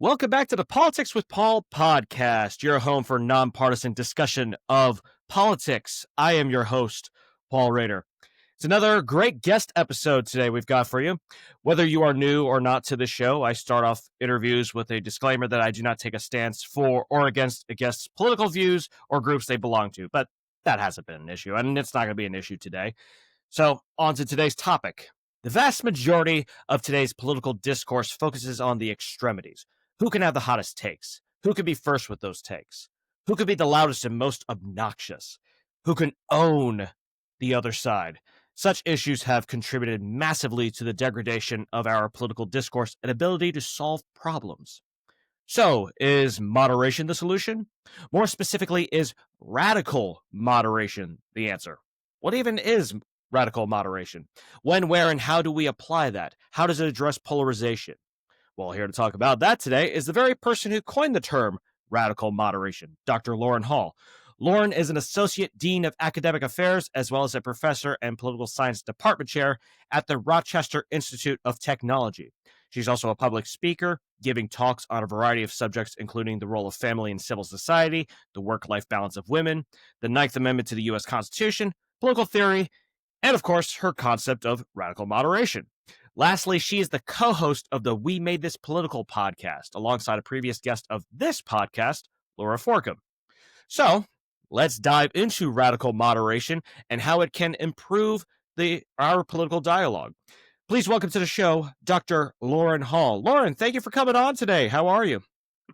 Welcome back to the Politics with Paul podcast, your home for nonpartisan discussion of politics. I am your host, Paul Rader. It's another great guest episode today we've got for you. Whether you are new or not to the show, I start off interviews with a disclaimer that I do not take a stance for or against a guest's political views or groups they belong to, but that hasn't been an issue, and it's not going to be an issue today. So, on to today's topic. The vast majority of today's political discourse focuses on the extremities. Who can have the hottest takes? Who can be first with those takes? Who can be the loudest and most obnoxious? Who can own the other side? Such issues have contributed massively to the degradation of our political discourse and ability to solve problems. So, is moderation the solution? More specifically, is radical moderation the answer? What even is radical moderation? When, where, and how do we apply that? How does it address polarization? Well, here to talk about that today is the very person who coined the term radical moderation, Dr. Lauren Hall. Lauren is an Associate Dean of Academic Affairs as well as a professor and political science department chair at the Rochester Institute of Technology. She's also a public speaker, giving talks on a variety of subjects, including the role of family in civil society, the work-life balance of women, the Ninth Amendment to the U.S. Constitution, political theory, and of course, her concept of radical moderation. Lastly, she is the co-host of the We Made This Political podcast, alongside a previous guest of this podcast, Laura Forcum. So, let's dive into radical moderation and how it can improve our political dialogue. Please welcome to the show, Dr. Lauren Hall. Lauren, thank you for coming on today. How are you?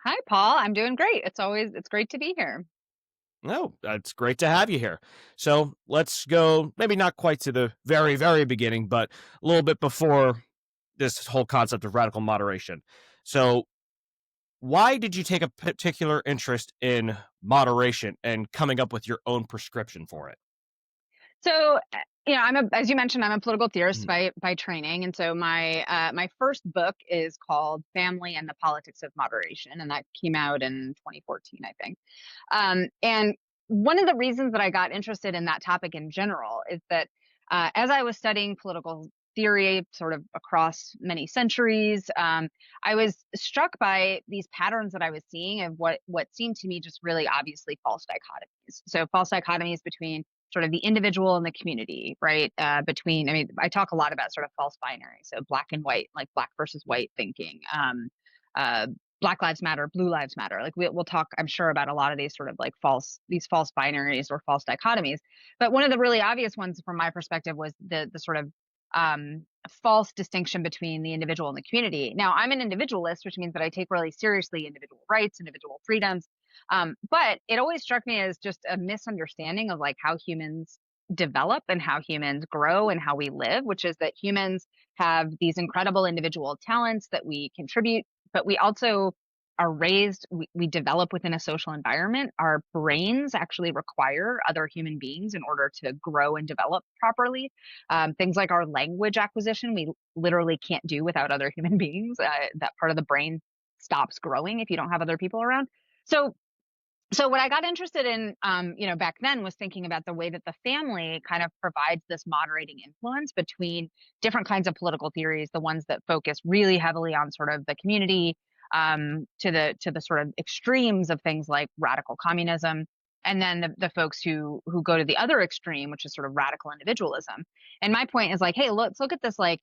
Hi, Paul. I'm doing great. It's great to be here. No, it's great to have you here. So let's go, maybe not quite to the very, very beginning, but a little bit before this whole concept of radical moderation. So, why did you take a particular interest in moderation and coming up with your own prescription for it? So, as you mentioned, I'm a political theorist Mhm. by training, and so my first book is called "Family and the Politics of Moderation," and that came out in 2014, I think. And one of the reasons that I got interested in that topic in general is that as I was studying political theory sort of across many centuries, I was struck by these patterns that I was seeing of what seemed to me just really obviously false dichotomies. So false dichotomies between sort of the individual and the community, right? I talk a lot about sort of false binary, so black and white, like black versus white thinking. Uh, Black Lives Matter, Blue Lives Matter. Like we'll talk, I'm sure, about a lot of these sort of like these false binaries or false dichotomies. But one of the really obvious ones from my perspective was the sort of false distinction between the individual and the community. Now, I'm an individualist, which means that I take really seriously individual rights, individual freedoms. But it always struck me as just a misunderstanding of like how humans develop and how humans grow and how we live, which is that humans have these incredible individual talents that we contribute, but we also are raised, we develop within a social environment. Our brains actually require other human beings in order to grow and develop properly. Things like our language acquisition, we literally can't do without other human beings. That part of the brain stops growing if you don't have other people around. So what I got interested in, back then was thinking about the way that the family kind of provides this moderating influence between different kinds of political theories, the ones that focus really heavily on sort of the community, to the sort of extremes of things like radical communism, and then the folks who go to the other extreme, which is sort of radical individualism. And my point is like, hey, let's look at this like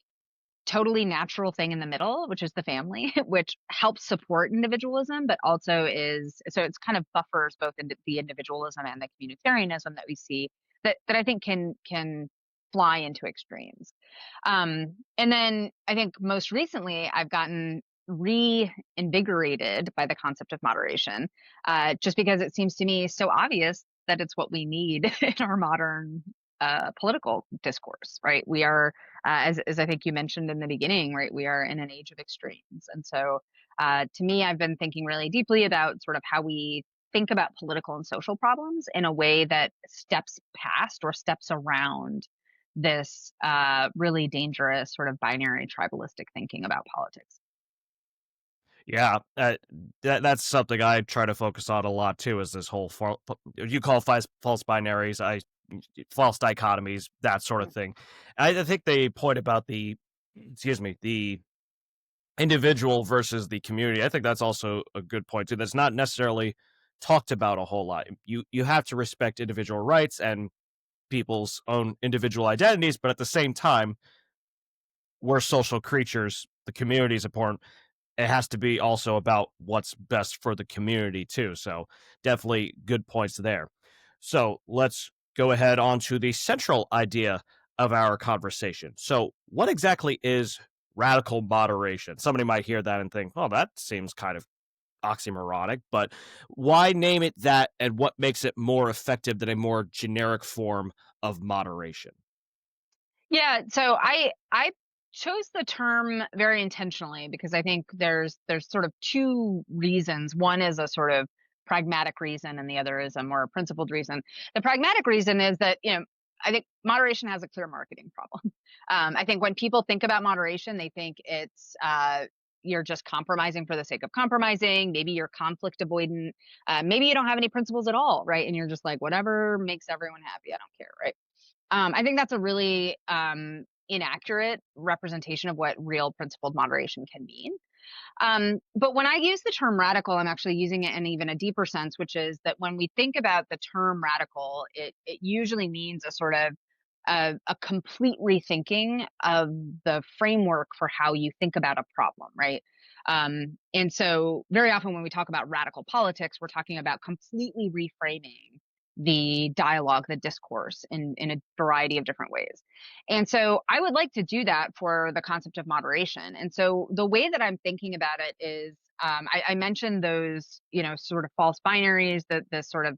totally natural thing in the middle, which is the family, which helps support individualism, but also it's kind of buffers both the individualism and the communitarianism that we see that I think can fly into extremes. And then I think most recently I've gotten reinvigorated by the concept of moderation, just because it seems to me so obvious that it's what we need in our modern political discourse, right? We are, as I think you mentioned in the beginning, right? We are in an age of extremes. And so to me, I've been thinking really deeply about sort of how we think about political and social problems in a way that steps past or steps around this really dangerous sort of binary tribalistic thinking about politics. Yeah, that's something I try to focus on a lot too. Is this whole you call false binaries, false dichotomies, that sort of thing. I think the point about the excuse me, individual versus the community. I think that's also a good point too. That's not necessarily talked about a whole lot. You have to respect individual rights and people's own individual identities, but at the same time, we're social creatures. The community is important. It has to be also about what's best for the community too. So definitely good points there. So let's go ahead on to the central idea of our conversation. So what exactly is radical moderation? Somebody might hear that and think, oh, that seems kind of oxymoronic, but why name it that and what makes it more effective than a more generic form of moderation? Yeah, so I chose the term very intentionally because I think there's sort of two reasons. One is a sort of pragmatic reason and the other is a more principled reason. The pragmatic reason is that, I think moderation has a clear marketing problem. I think when people think about moderation, they think it's you're just compromising for the sake of compromising. Maybe you're conflict avoidant. Maybe you don't have any principles at all, right? And you're just like, whatever makes everyone happy, I don't care, right? I think that's a really inaccurate representation of what real principled moderation can mean. But when I use the term radical, I'm actually using it in even a deeper sense, which is that when we think about the term radical, it usually means a sort of a complete rethinking of the framework for how you think about a problem, right? And so, very often when we talk about radical politics, we're talking about completely reframing the dialogue, the discourse in a variety of different ways. And so I would like to do that for the concept of moderation. And so the way that I'm thinking about it is I mentioned those, sort of false binaries, the sort of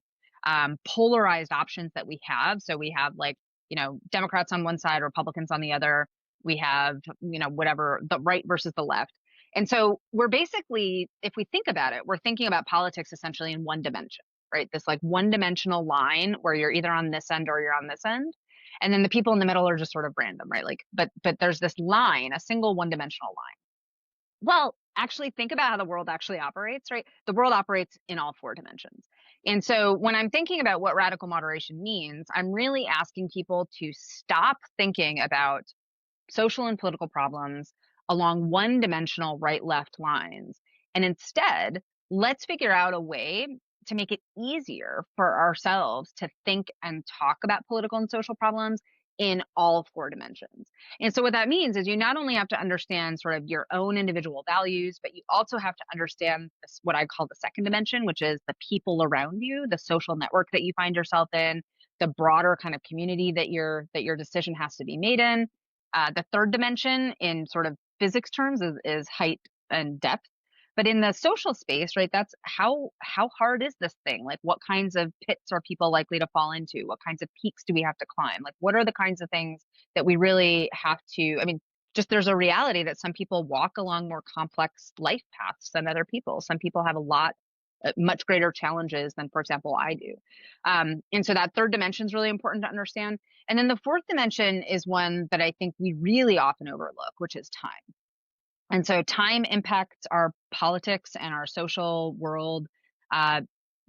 polarized options that we have. So we have like, Democrats on one side, Republicans on the other. We have, whatever, the right versus the left. And so we're basically, if we think about it, we're thinking about politics essentially in one dimension, right? This like one dimensional line where you're either on this end or you're on this end. And then the people in the middle are just sort of random, right? Like, but there's this line, a single one dimensional line. Well, actually think about how the world actually operates, right? The world operates in all four dimensions. And so when I'm thinking about what radical moderation means, I'm really asking people to stop thinking about social and political problems along one dimensional right left lines. And instead, let's figure out a way to make it easier for ourselves to think and talk about political and social problems in all four dimensions. And so, what that means is you not only have to understand sort of your own individual values, but you also have to understand this, what I call the second dimension, which is the people around you, the social network that you find yourself in, the broader kind of community that your decision has to be made in. The third dimension in sort of physics terms is height and depth. But in the social space, right, that's how hard is this thing? Like what kinds of pits are people likely to fall into? What kinds of peaks do we have to climb? Like what are the kinds of things that we really have to, I mean, just there's a reality that some people walk along more complex life paths than other people. Some people have a lot much greater challenges than, for example, I do. And so that third dimension is really important to understand. And then the fourth dimension is one that I think we really often overlook, which is time. And so time impacts our politics and our social world, uh,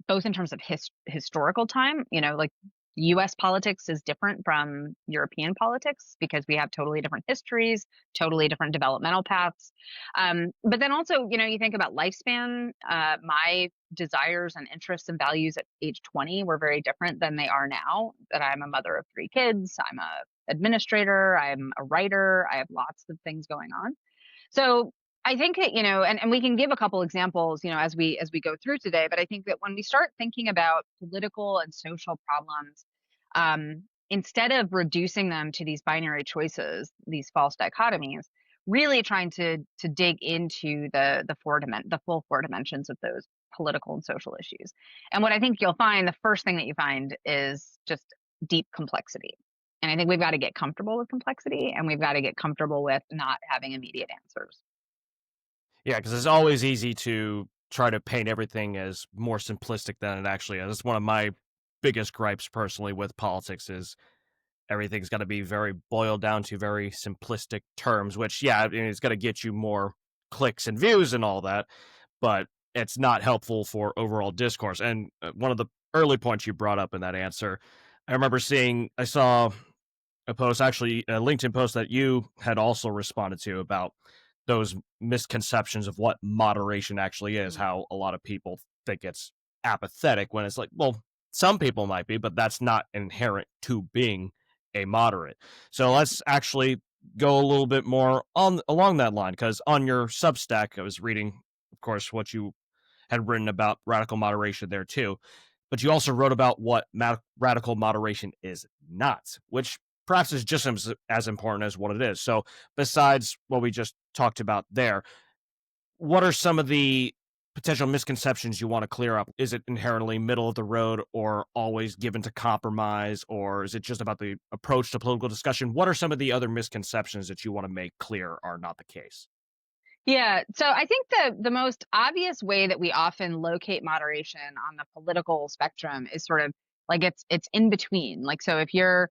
both in terms of historical time, like US politics is different from European politics because we have totally different histories, totally different developmental paths. But then also, you think about lifespan. My desires and interests and values at age 20 were very different than they are now that I'm a mother of three kids. I'm a administrator. I'm a writer. I have lots of things going on. So I think that, and we can give a couple examples, as we go through today, but I think that when we start thinking about political and social problems, instead of reducing them to these binary choices, these false dichotomies, really trying to dig into the full four dimensions of those political and social issues. And what I think you'll find, the first thing that you find is just deep complexity. And I think we've got to get comfortable with complexity and we've got to get comfortable with not having immediate answers. Yeah, because it's always easy to try to paint everything as more simplistic than it actually is. It's one of my biggest gripes personally with politics is everything's got to be very boiled down to very simplistic terms, which, yeah, I mean, it's got to get you more clicks and views and all that, but it's not helpful for overall discourse. And one of the early points you brought up in that answer, I saw a post, actually, a LinkedIn post that you had also responded to about those misconceptions of what moderation actually is, Mhm. how a lot of people think it's apathetic when it's like, well, some people might be, but that's not inherent to being a moderate. So let's actually go a little bit more on along that line, because on your Substack, I was reading, of course, what you had written about radical moderation there too, but you also wrote about what radical moderation is not, which perhaps is just as important as what it is. So, besides what we just talked about there, what are some of the potential misconceptions you want to clear up? Is it inherently middle of the road or always given to compromise, or is it just about the approach to political discussion? What are some of the other misconceptions that you want to make clear are not the case? Yeah. So I think the most obvious way that we often locate moderation on the political spectrum is sort of like it's in between. Like so if you're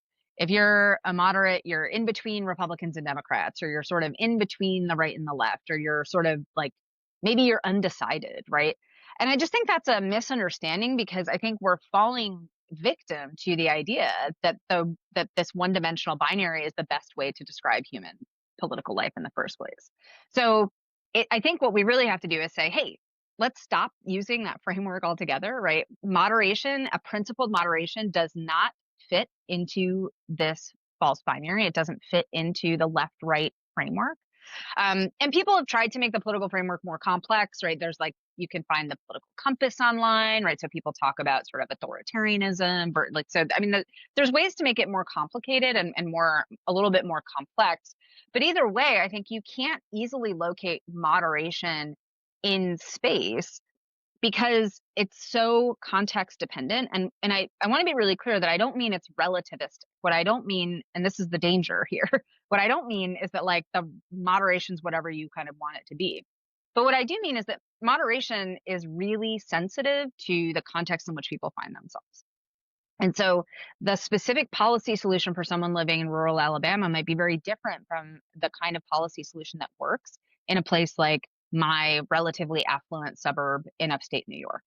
a moderate, you're in between Republicans and Democrats, or you're sort of in between the right and the left, or you're sort of like maybe you're undecided, right? And I just think that's a misunderstanding because I think we're falling victim to the idea that this one-dimensional binary is the best way to describe human political life in the first place. So I think what we really have to do is say, hey, let's stop using that framework altogether, right? Moderation, a principled moderation, does not fit into this false binary. It doesn't fit into the left right framework. And people have tried to make the political framework more complex, right? There's like, you can find the political compass online, right? So people talk about sort of authoritarianism, like, so, I mean, there's ways to make it more complicated and more, a little bit more complex. But either way, I think you can't easily locate moderation in space because it's so context dependent. And I want to be really clear that I don't mean it's relativistic. What I don't mean, and this is the danger here, what I don't mean is that like the moderation's whatever you kind of want it to be. But what I do mean is that moderation is really sensitive to the context in which people find themselves. And so the specific policy solution for someone living in rural Alabama might be very different from the kind of policy solution that works in a place like my relatively affluent suburb in upstate New York.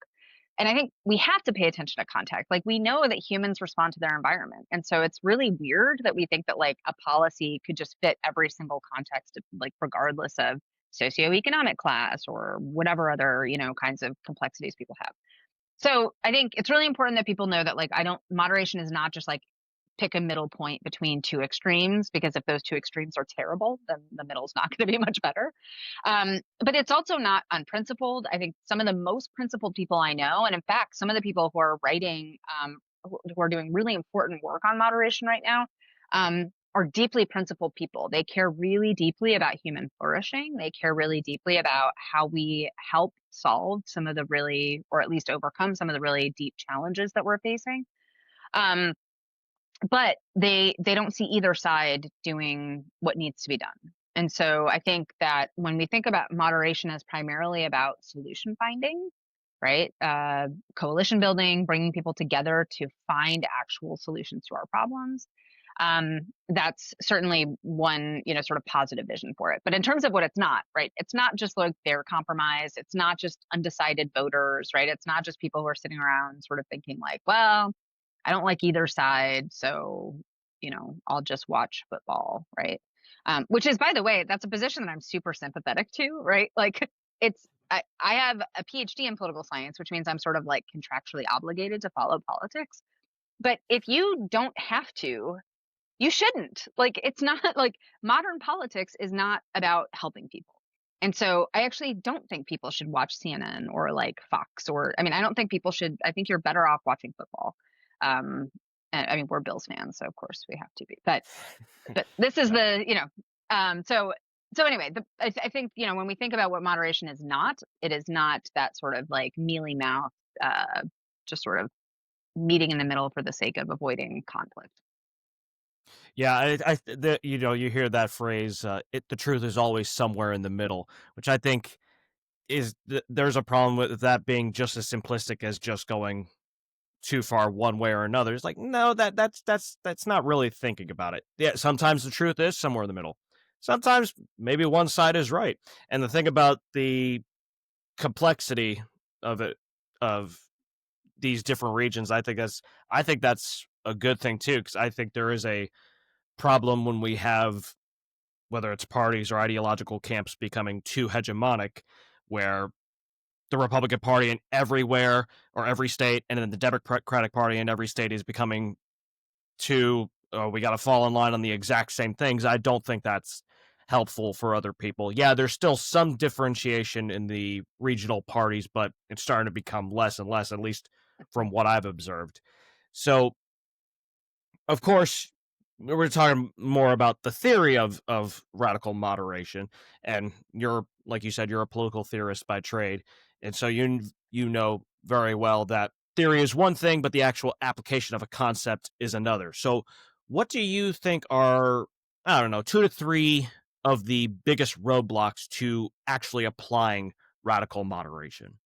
And I think we have to pay attention to context. Like we know that humans respond to their environment. And so it's really weird that we think that like a policy could just fit every single context, like regardless of socioeconomic class or whatever other, kinds of complexities people have. So I think it's really important that people know that like moderation is not just like pick a middle point between two extremes, because if those two extremes are terrible, then the middle is not going to be much better. But it's also not unprincipled. I think some of the most principled people I know, and in fact, some of the people who are writing, who are doing really important work on moderation right now, are deeply principled people. They care really deeply about human flourishing. They care really deeply about how we help solve some of the really, or at least overcome some of the really deep challenges that we're facing. Um, but they don't see either side doing what needs to be done. And so I think that when we think about moderation as primarily about solution finding, right? Coalition building, bringing people together to find actual solutions to our problems. That's certainly one, sort of positive vision for it. But in terms of what it's not, right? It's not just like fair compromise. It's not just undecided voters, right? It's not just people who are sitting around sort of thinking like, well, I don't like either side, so I'll just watch football, right? Which is, by the way, that's a position that I'm super sympathetic to, right? Like, I have a PhD in political science, which means I'm sort of like contractually obligated to follow politics. But if you don't have to, you shouldn't. Like, it's not like modern politics is not about helping people. And so I actually don't think people should watch CNN or like Fox, or I mean, I don't think people should. I think you're better off watching football. And, I mean, we're Bills fans, so of course we have to be. But this is Yeah. so anyway, I think when we think about what moderation is not, it is not that sort of like mealy mouth, just sort of meeting in the middle for the sake of avoiding conflict. Yeah, you hear that phrase, the truth is always somewhere in the middle, which I think there's a problem with that being just as simplistic as just going too far one way or another. It's like, no, that's not really thinking about it. Yeah, sometimes the truth is somewhere in the middle. Sometimes maybe one side is right. And the thing about the complexity of it, of these different regions, I think that's a good thing too, because I think there is a problem when we have whether it's parties or ideological camps becoming too hegemonic, where the Republican Party in everywhere or every state, and then the Democratic Party in every state is becoming too. We got to fall in line on the exact same things. I don't think that's helpful for other people. Yeah, there's still some differentiation in the regional parties, but it's starting to become less and less, at least from what I've observed. So, of course, we're talking more about the theory of radical moderation, and you're, like you said, you're a political theorist by trade, and so you know very well that theory is one thing, but the actual application of a concept is another. So, what do you think are, I don't know, 2 to 3 of the biggest roadblocks to actually applying radical moderation?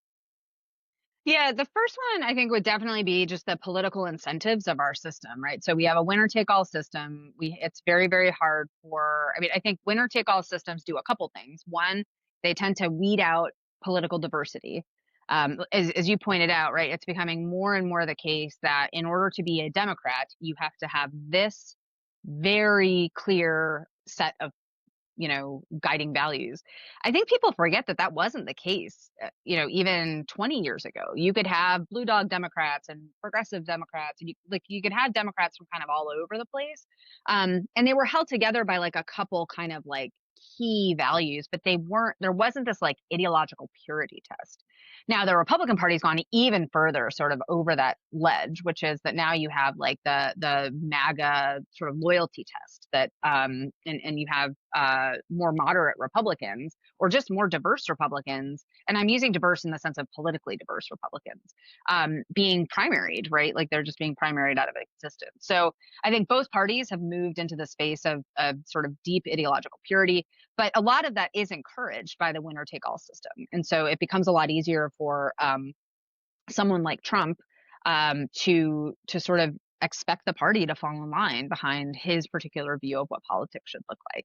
Yeah, the first one I think would definitely be just the political incentives of our system, right? So we have a winner take all system. It's very, very hard for, I mean, I think winner take all systems do a couple things. One, they tend to weed out political diversity. As you pointed out, right, it's becoming more and more the case that in order to be a Democrat, you have to have this very clear set of guiding values. I think people forget that that wasn't the case, even 20 years ago. You could have blue dog Democrats and progressive Democrats, and you could have Democrats from kind of all over the place. And they were held together by like a couple kind of like key values, but there wasn't this like ideological purity test. Now the Republican Party's gone even further sort of over that ledge, which is that now you have like the MAGA sort of loyalty test that and you have more moderate Republicans or just more diverse Republicans, and I'm using diverse in the sense of politically diverse Republicans, being primaried, right? Like they're just being primaried out of existence. So I think both parties have moved into the space of sort of deep ideological purity, but a lot of that is encouraged by the winner take all system. And so it becomes a lot easier for someone like Trump to sort of expect the party to fall in line behind his particular view of what politics should look like.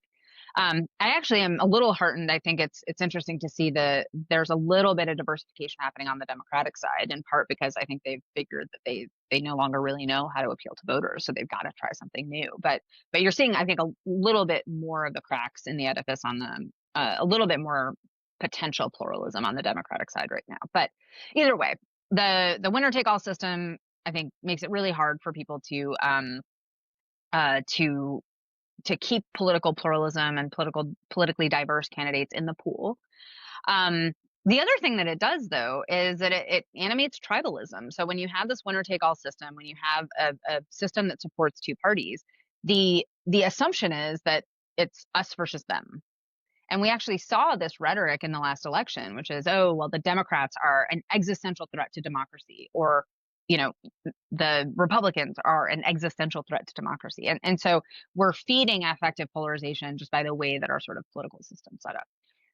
I actually am a little heartened. I think it's interesting to see there's a little bit of diversification happening on the Democratic side, in part because I think they've figured that they no longer really know how to appeal to voters, so they've got to try something new. But you're seeing, I think, a little bit more of the cracks in the edifice on a little bit more potential pluralism on the Democratic side right now. But either way, the winner take all system, I think, makes it really hard for people uh to to keep political pluralism and politically diverse candidates in the pool. Um, the other thing that it does, though, is that it animates tribalism. So when you have this winner take all system, when you have a system that supports two parties, the assumption is that it's us versus them. And we actually saw this rhetoric in the last election, which is, oh, well, the Democrats are an existential threat to democracy, or, you know, the Republicans are an existential threat to democracy. And so we're feeding affective polarization just by the way that our sort of political system's set up.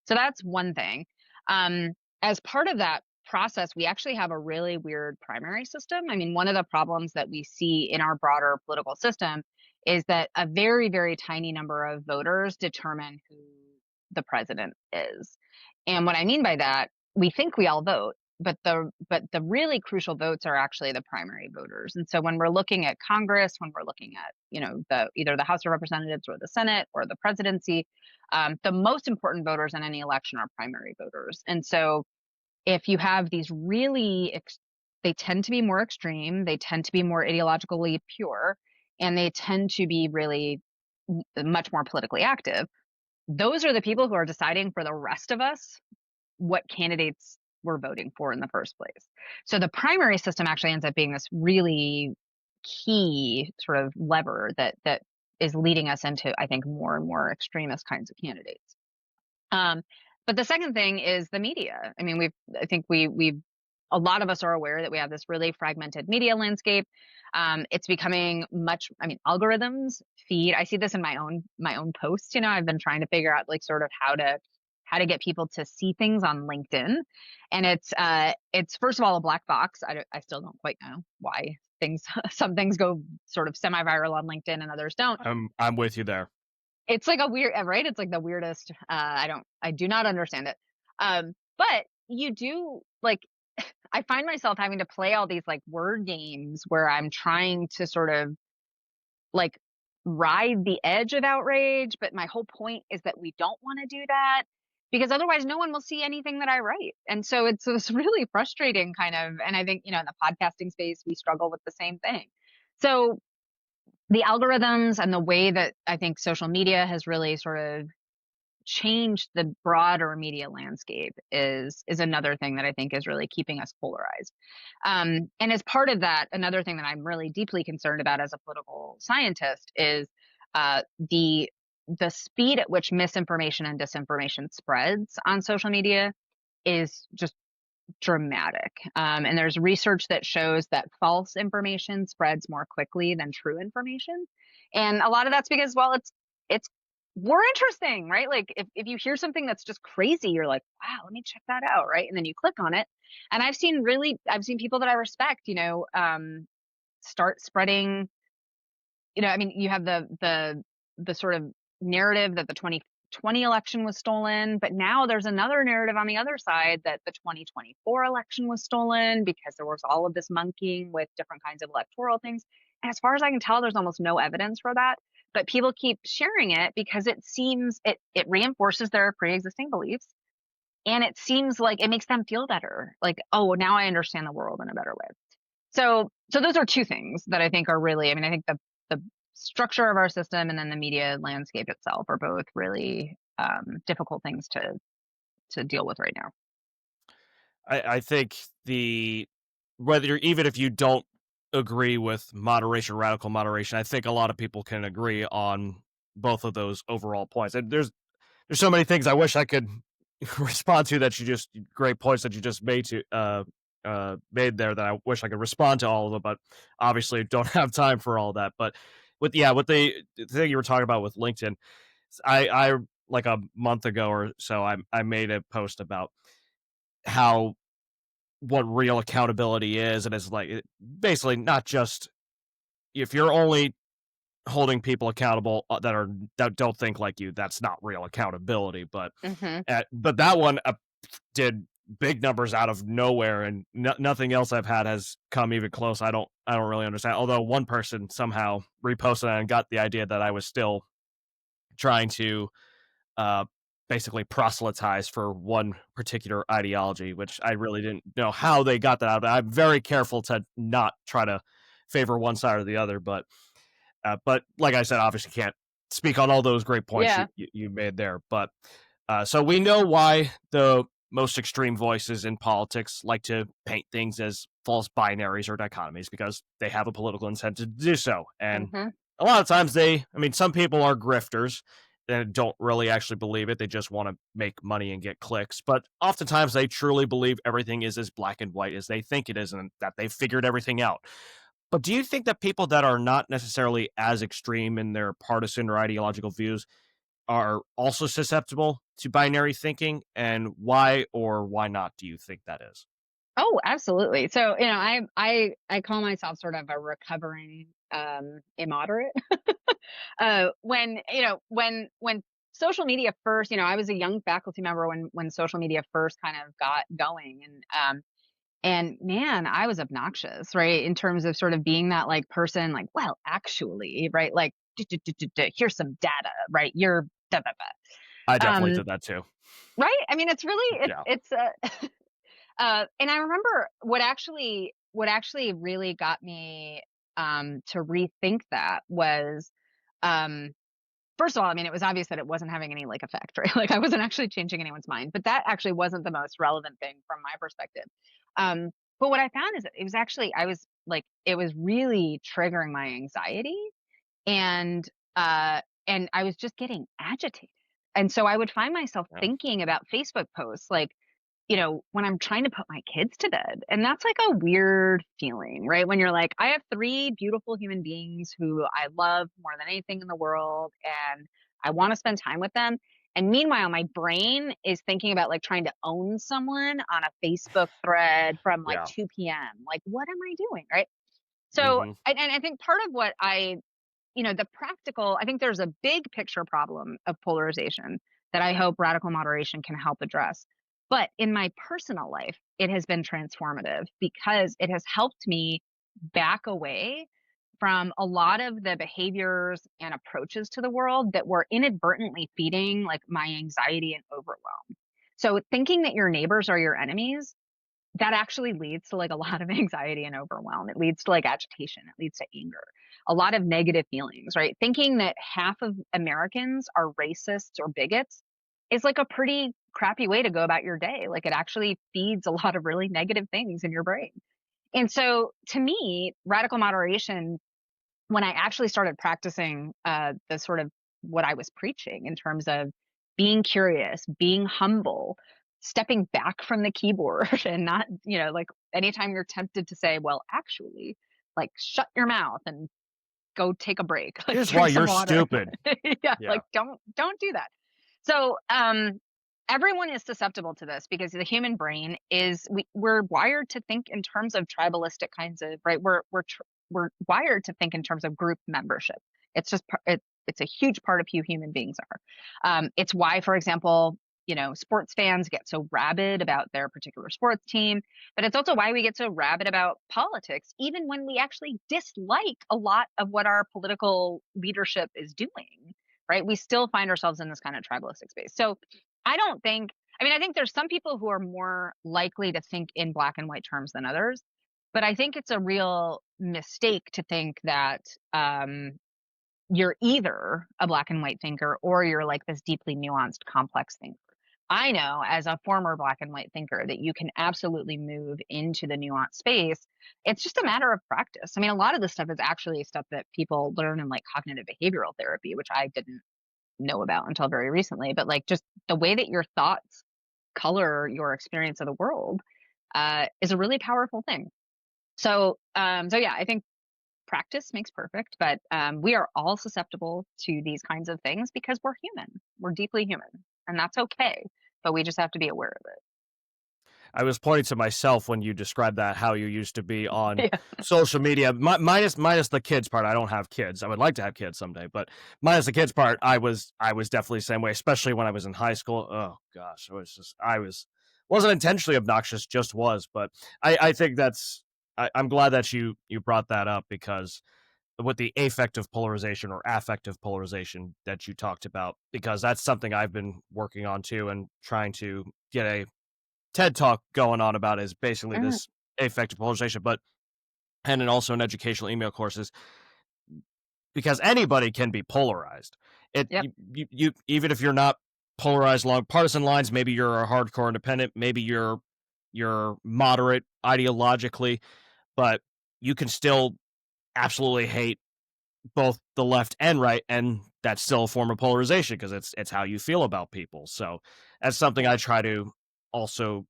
So that's one thing. Um, as part of that process, we actually have a really weird primary system. I mean, one of the problems that we see in our broader political system is that a very, very tiny number of voters determine who the president is. And what I mean by that, we think we all vote, but the really crucial votes are actually the primary voters. And so when we're looking at Congress, when we're looking at either the House of Representatives or the Senate or the presidency, the most important voters in any election are primary voters. And so if you have these they tend to be more extreme, they tend to be more ideologically pure, and they tend to be really much more politically active. Those are the people who are deciding for the rest of us what candidates we're voting for in the first place. So the primary system actually ends up being this really key sort of lever that is leading us into, I think, more and more extremist kinds of candidates. But the second thing is the media. I mean, I think we've a lot of us are aware that we have this really fragmented media landscape. It's becoming I mean, algorithms feed. I see this in my own posts. I've been trying to figure out like sort of how to get people to see things on LinkedIn, and it's first of all a black box. I still don't quite know why some things go sort of semi-viral on LinkedIn and others don't. I'm with you there. It's like a weird, right? It's like the weirdest. I do not understand it. But you do like, I find myself having to play all these like word games where I'm trying to sort of like ride the edge of outrage, but my whole point is that we don't want to do that because otherwise no one will see anything that I write. And so it's this really frustrating kind of, and I think, in the podcasting space, we struggle with the same thing. So the algorithms and the way that I think social media has really sort of changed the broader media landscape is another thing that I think is really keeping us polarized. And as part of that, another thing that I'm really deeply concerned about as a political scientist is the speed at which misinformation and disinformation spreads on social media is just dramatic. And there's research that shows that false information spreads more quickly than true information. And a lot of that's because, well, it's more interesting, right? Like if you hear something that's just crazy, you're like, wow, let me check that out, right? And then you click on it. And I've seen people that I respect, start spreading, I mean, you have the sort of narrative that the 2020 election was stolen, but now there's another narrative on the other side that the 2024 election was stolen because there was all of this monkeying with different kinds of electoral things. And as far as I can tell, there's almost no evidence for that. But people keep sharing it because it reinforces their pre-existing beliefs. And it seems like it makes them feel better. Like, oh, now I understand the world in a better way. So those are two things that I think are really, I mean, I think the structure of our system and then the media landscape itself are both really difficult things to deal with right now. I think even if you don't agree with moderation, radical moderation, I think a lot of people can agree on both of those overall points. And there's so many things I wish I could respond to that great points that you just made there that I wish I could respond to all of them, but obviously don't have time for all that. But with the thing you were talking about with LinkedIn, I like a month ago or so, I made a post about what real accountability is, and it's like basically not just if you're only holding people accountable that don't think like you, that's not real accountability. But Hmm. but that one did big numbers out of nowhere, and nothing else I've had has come even close. I don't really understand. Although one person somehow reposted it and got the idea that I was still trying to uh, basically proselytize for one particular ideology, which I really didn't know how they got that out. I'm very careful to not try to favor one side or the other, but like I said, obviously can't speak on all those great points Yeah. you made there. But so we know why the most extreme voices in politics like to paint things as false binaries or dichotomies because they have a political incentive to do so. And Hmm. a lot of times some people are grifters and don't really actually believe it. They just want to make money and get clicks. But oftentimes they truly believe everything is as black and white as they think it is and that they've figured everything out. But do you think that people that are not necessarily as extreme in their partisan or ideological views are also susceptible to binary thinking? And why or why not do you think that is? Oh, absolutely. So, I call myself sort of a recovering immoderate. When social media first, I was a young faculty member when social media first kind of got going, and man, I was obnoxious, right? In terms of sort of being that like person, like, well, actually, right? Like, here's some data, right? You're da, da, I da. definitely did that too. Right? I mean, it's really Yeah. it's and I remember what actually really got me to rethink that was um first of all, I mean, it was obvious that it wasn't having any like effect, right? Like I wasn't actually changing anyone's mind, but that actually wasn't the most relevant thing from my perspective. Um, but what I found is that it was actually I was like it was really triggering my anxiety and and I was just getting agitated. And so I would find myself Yeah. thinking about Facebook posts like, when I'm trying to put my kids to bed. And that's like a weird feeling, right? When you're like, I have three beautiful human beings who I love more than anything in the world, and I want to spend time with them. And meanwhile, my brain is thinking about like trying to own someone on a Facebook thread from like Yeah. 2 p.m. Like, what am I doing? Right. So, Hmm. and I think part of what the practical, I think there's a big picture problem of polarization that I hope radical moderation can help address. But in my personal life, it has been transformative because it has helped me back away from a lot of the behaviors and approaches to the world that were inadvertently feeding like my anxiety and overwhelm. So thinking that your neighbors are your enemies, that actually leads to like a lot of anxiety and overwhelm. It leads to like agitation. It leads to anger, a lot of negative feelings, right? Thinking that half of Americans are racists or bigots is like a pretty crappy way to go about your day. Like it actually feeds a lot of really negative things in your brain. And so to me, radical moderation, when I actually started practicing the sort of what I was preaching in terms of being curious, being humble, stepping back from the keyboard and not, like anytime you're tempted to say, well, actually, like shut your mouth and go take a break, like Here's why drink some you're water. stupid. Yeah, Yeah. like don't do that. So, everyone is susceptible to this because the human brain is we're wired to think in terms of tribalistic kinds of, right? We're wired to think in terms of group membership. It's just it's a huge part of who human beings are. It's why, for example, sports fans get so rabid about their particular sports team, but it's also why we get so rabid about politics, even when we actually dislike a lot of what our political leadership is doing, right? We still find ourselves in this kind of tribalistic space. So I don't think, I think there's some people who are more likely to think in black and white terms than others, but I think it's a real mistake to think that you're either a black and white thinker or you're like this deeply nuanced, complex thinker. I know as a former black and white thinker that you can absolutely move into the nuanced space. It's just a matter of practice. I mean, a lot of this stuff is actually stuff that people learn in like cognitive behavioral therapy, which I didn't know about until very recently. But like just the way that your thoughts color your experience of the world is a really powerful thing. So yeah, I think practice makes perfect, but we are all susceptible to these kinds of things because we're human. We're deeply human, and that's okay. But we just have to be aware of I was pointing to myself when you described that, how you used to be on it. Yeah. social media, minus the kids part. I don't have kids. I would like to have kids someday, but minus the kids part, I was definitely the same way, especially when I was in high school. Oh gosh, I wasn't intentionally obnoxious, just was. But I think I'm glad that you brought that up, because with the affective polarization or affective polarization that you talked about, because that's something I've been working on too, and trying to get a TED talk going on about, is basically Mhm. this affective polarization, but and then also in educational email courses, because anybody can be polarized. It Yep. you even if you're not polarized along partisan lines, maybe you're a hardcore independent, maybe you're moderate ideologically, but you can still absolutely hate both the left and right, and that's still a form of polarization because it's how you feel about people. So that's something I Yep. try to also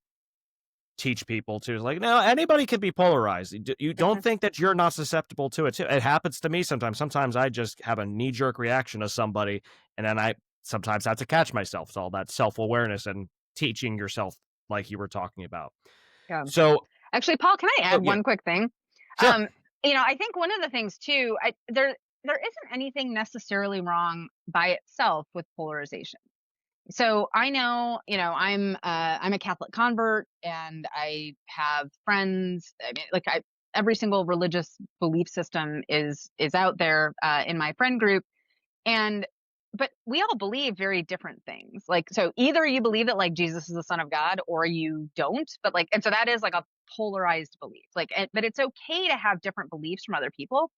teach people to, like, no, anybody can be polarized. You don't Mhm. think that you're not susceptible to it too. It happens to me sometimes I just have a knee-jerk reaction to somebody, and then I sometimes have to catch myself. It's all that self-awareness and teaching yourself, like you were talking about. Yeah. So Actually, Paul, can I oh add yeah, one quick thing? sure. I think one of the things too, there isn't anything necessarily wrong by itself with polarization. So I know, I'm a Catholic convert, and I have friends. I mean, like every single religious belief system is out there in my friend group, and but we all believe very different things. Like, so either you believe that like Jesus is the Son of God, or you don't. But like, and so that is like a polarized belief. Like, but it's okay to have different beliefs from other people.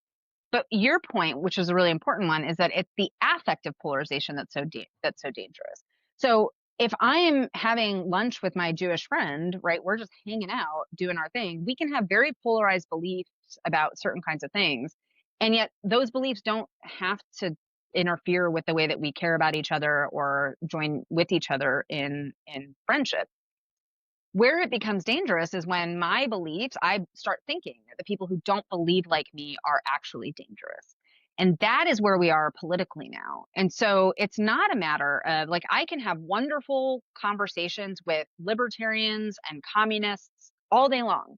But your point, which is a really important one, is that it's the affective polarization that's so dangerous. So if I am having lunch with my Jewish friend, right, we're just hanging out, doing our thing, we can have very polarized beliefs about certain kinds of things. And yet those beliefs don't have to interfere with the way that we care about each other or join with each other in friendship. Where it becomes dangerous is when my beliefs, I start thinking that the people who don't believe like me are actually dangerous. And that is where we are politically now. And so it's not a matter of like, I can have wonderful conversations with libertarians and communists all day long.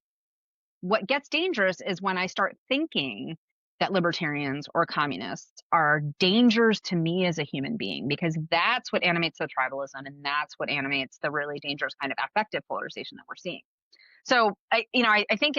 What gets dangerous is when I start thinking that libertarians or communists are dangers to me as a human being, because that's what animates the tribalism, and that's what animates the really dangerous kind of affective polarization that we're seeing. So I think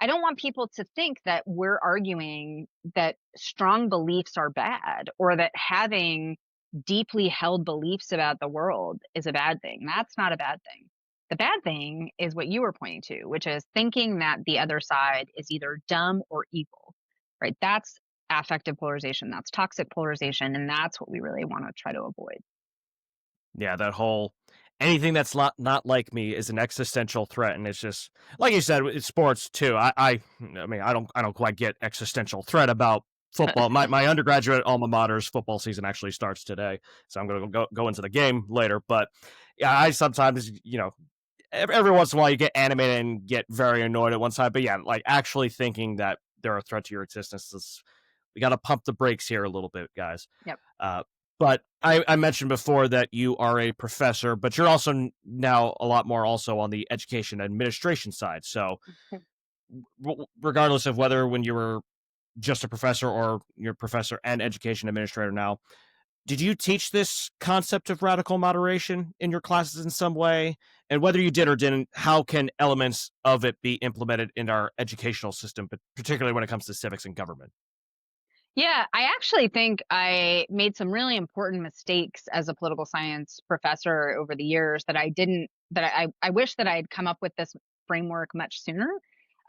I don't want people to think that we're arguing that strong beliefs are bad or that having deeply held beliefs about the world is a bad thing. That's not a bad thing. The bad thing is what you were pointing to, which is thinking that the other side is either dumb or evil, right? That's affective polarization. That's toxic polarization. And that's what we really want to try to avoid. Yeah, that whole anything that's not like me is an existential threat, and it's just like you said, it's sports too. I mean, I don't quite get existential threat about football. My undergraduate alma mater's football season actually starts today, so I'm gonna go into the game later. But yeah, I sometimes every once in a while you get animated and get very annoyed at one side. But yeah, like actually thinking that they're a threat to your existence is we got to pump the brakes here a little bit, guys. Yep. Uh, but I mentioned before that you are a professor, but you're also now a lot more also on the education administration side. So, regardless of whether when you were just a professor or you're a professor and education administrator now, did you teach this concept of radical moderation in your classes in some way? And whether you did or didn't, how can elements of it be implemented in our educational system, but particularly when it comes to civics and government? Yeah, I actually think I made some really important mistakes as a political science professor over the years that I didn't, that I wish that I had come up with this framework much sooner.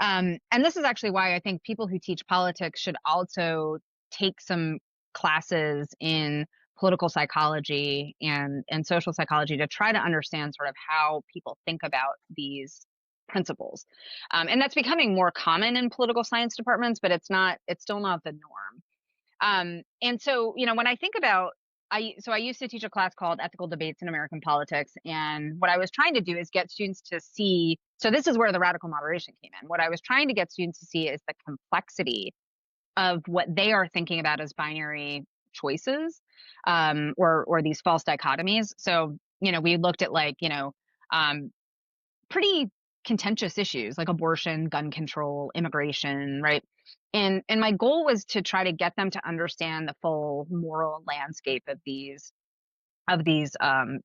And this is actually why I think people who teach politics should also take some classes in political psychology and social psychology to try to understand sort of how people think about these principles. And that's becoming more common in political science departments, but it's still not the norm. And so, when I think about, I used to teach a class called Ethical Debates in American Politics. And what I was trying to do is get students to see, so this is where the radical moderation came in. What I was trying to get students to see is the complexity of what they are thinking about as binary choices, or these false dichotomies. So, we looked at um, pretty contentious issues like abortion, gun control, immigration, right? And my goal was to try to get them to understand the full moral landscape of these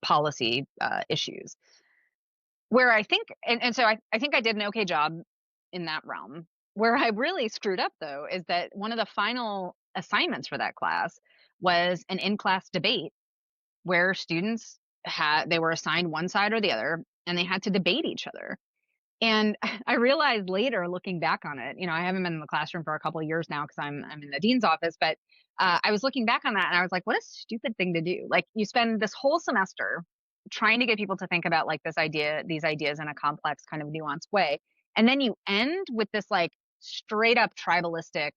policy issues. Where I think, and so I think I did an okay job in that realm. Where I really screwed up though is that one of the final assignments for that class was an in-class debate where students they were assigned one side or the other and they had to debate each other. And I realized later, looking back on it, I haven't been in the classroom for a couple of years now because I'm in the dean's office. But I was looking back on that and I was like, what a stupid thing to do! Like, you spend this whole semester trying to get people to think about like these ideas in a complex, kind of nuanced way, and then you end with this like straight up tribalistic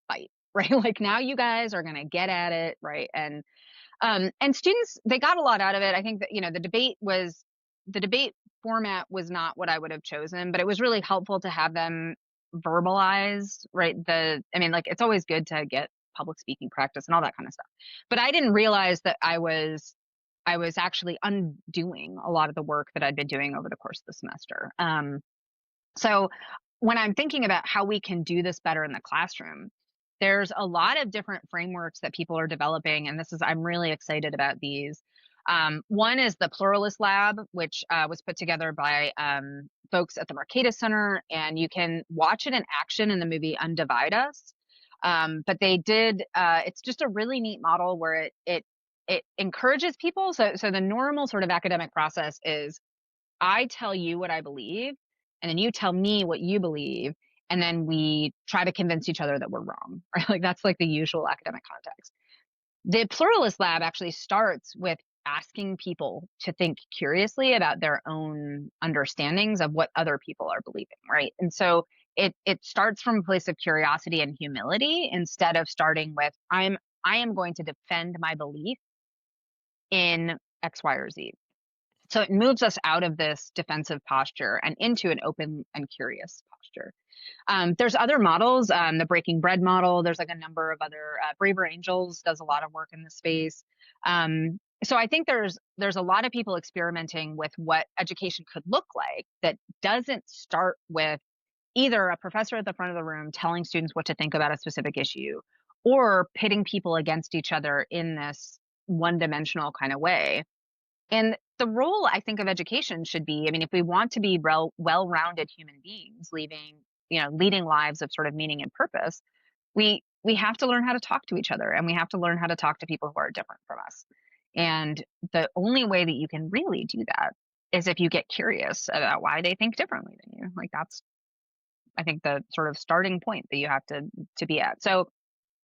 fight, right? Like, now you guys are gonna get at it, right? And students, they got a lot out of it. I think that, the debate format was not what I would have chosen, but it was really helpful to have them verbalize, right? I mean, like, it's always good to get public speaking practice and all that kind of stuff. But I didn't realize that I was actually undoing a lot of the work that I'd been doing over the course of the semester. So when I'm thinking about how we can do this better in the classroom, there's a lot of different frameworks that people are developing, and I'm really excited about these. One is the Pluralist Lab, which was put together by folks at the Mercatus Center, and you can watch it in action in the movie Undivide Us. But they did. It's just a really neat model where it encourages people. So the normal sort of academic process is I tell you what I believe, and then you tell me what you believe, and then we try to convince each other that we're wrong, right? Like, that's like the usual academic context. The Pluralist Lab actually starts with asking people to think curiously about their own understandings of what other people are believing, right? And so it starts from a place of curiosity and humility instead of starting with I am going to defend my belief in X, Y, or Z. So it moves us out of this defensive posture and into an open and curious posture. There's other models, the Breaking Bread model. There's like a number of other. Braver Angels does a lot of work in the space. So I think there's a lot of people experimenting with what education could look like that doesn't start with either a professor at the front of the room telling students what to think about a specific issue, or pitting people against each other in this one-dimensional kind of way. And the role I think of education should be, I mean, if we want to be well-rounded human beings, leading lives of sort of meaning and purpose, we have to learn how to talk to each other, and we have to learn how to talk to people who are different from us. And the only way that you can really do that is if you get curious about why they think differently than you. Like, that's, I think, the sort of starting point that you have to be at. So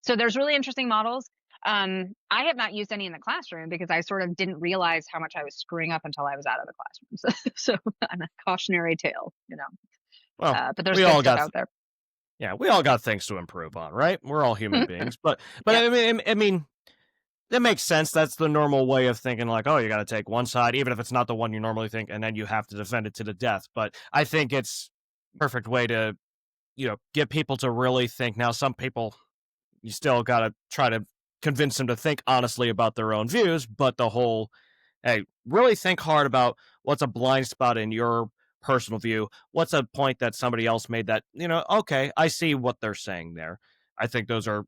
there's really interesting models. I have not used any in the classroom because I sort of didn't realize how much I was screwing up until I was out of the classroom. So I'm a cautionary tale, Well, but there's we good all stuff got out there. yeah, we all got things to improve on, right? We're all human beings, but Yep. I mean, that makes sense. That's the normal way of thinking. Like, oh, you got to take one side, even if it's not the one you normally think, and then you have to defend it to the death. But I think it's perfect way to get people to really think. Now, some people you still got to try to convince them to think honestly about their own views, but the whole hey, really think hard about what's a blind spot in your personal view. What's a point that somebody else made that, okay, I see what they're saying there. I think those are,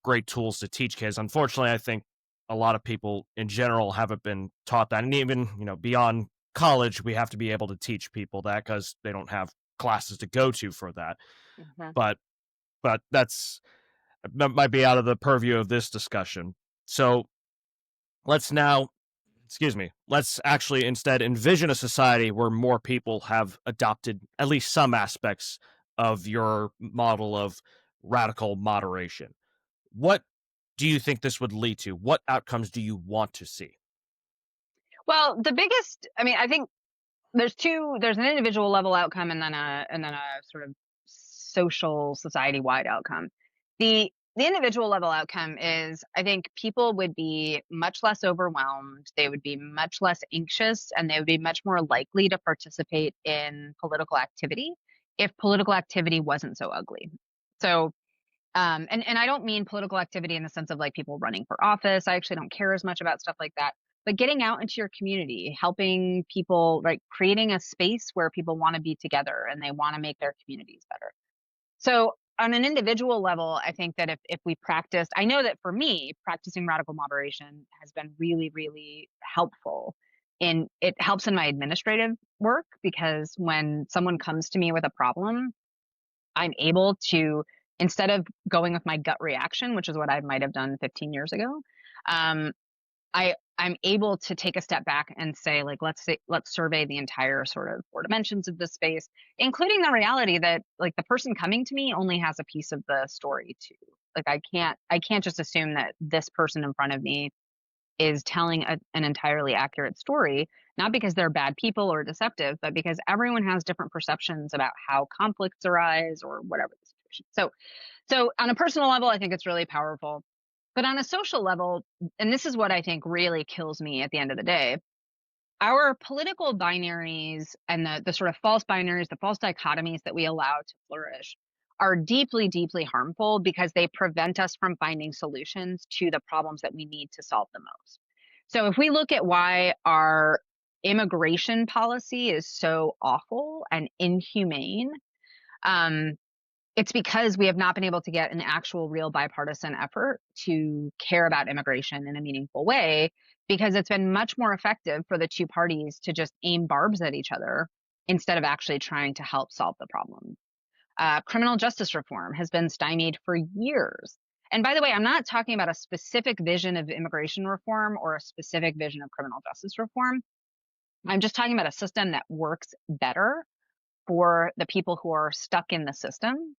great tools to teach kids. Unfortunately, I think a lot of people in general haven't been taught that. And even, beyond college, we have to be able to teach people that because they don't have classes to go to for that. Mhm. But, that might be out of the purview of this discussion. So let's now let's actually instead envision a society where more people have adopted at least some aspects of your model of radical moderation. What do you think this would lead to? What outcomes do you want to see? Well, the biggest, I mean, I think there's an individual level outcome, and then a sort of social society wide outcome. The individual level outcome is, I think, people would be much less overwhelmed, they would be much less anxious, and they would be much more likely to participate in political activity if political activity wasn't so ugly. So and I don't mean political activity in the sense of like people running for office. I actually don't care as much about stuff like that. But getting out into your community, helping people, like creating a space where people want to be together and they want to make their communities better. So on an individual level, I think that if we practiced, I know that for me, practicing radical moderation has been really, really helpful. It helps in my administrative work because when someone comes to me with a problem, I'm able to, instead of going with my gut reaction, which is what I might have done 15 years ago, um, I'm able to take a step back and say, like, let's survey the entire sort of 4 dimensions of this space, including the reality that like the person coming to me only has a piece of the story too. Like I can't just assume that this person in front of me is telling an entirely accurate story, not because they're bad people or deceptive, but because everyone has different perceptions about how conflicts arise or whatever the situation. So on a personal level, I think it's really powerful. But on a social level, and this is what I think really kills me at the end of the day, our political binaries and the sort of false binaries, the false dichotomies that we allow to flourish are deeply, deeply harmful because they prevent us from finding solutions to the problems that we need to solve the most. So if we look at why our immigration policy is so awful and inhumane, um, it's because we have not been able to get an actual real bipartisan effort to care about immigration in a meaningful way, because it's been much more effective for the two parties to just aim barbs at each other instead of actually trying to help solve the problem. Criminal justice reform has been stymied for years. And by the way, I'm not talking about a specific vision of immigration reform or a specific vision of criminal justice reform. I'm just talking about a system that works better for the people who are stuck in the system.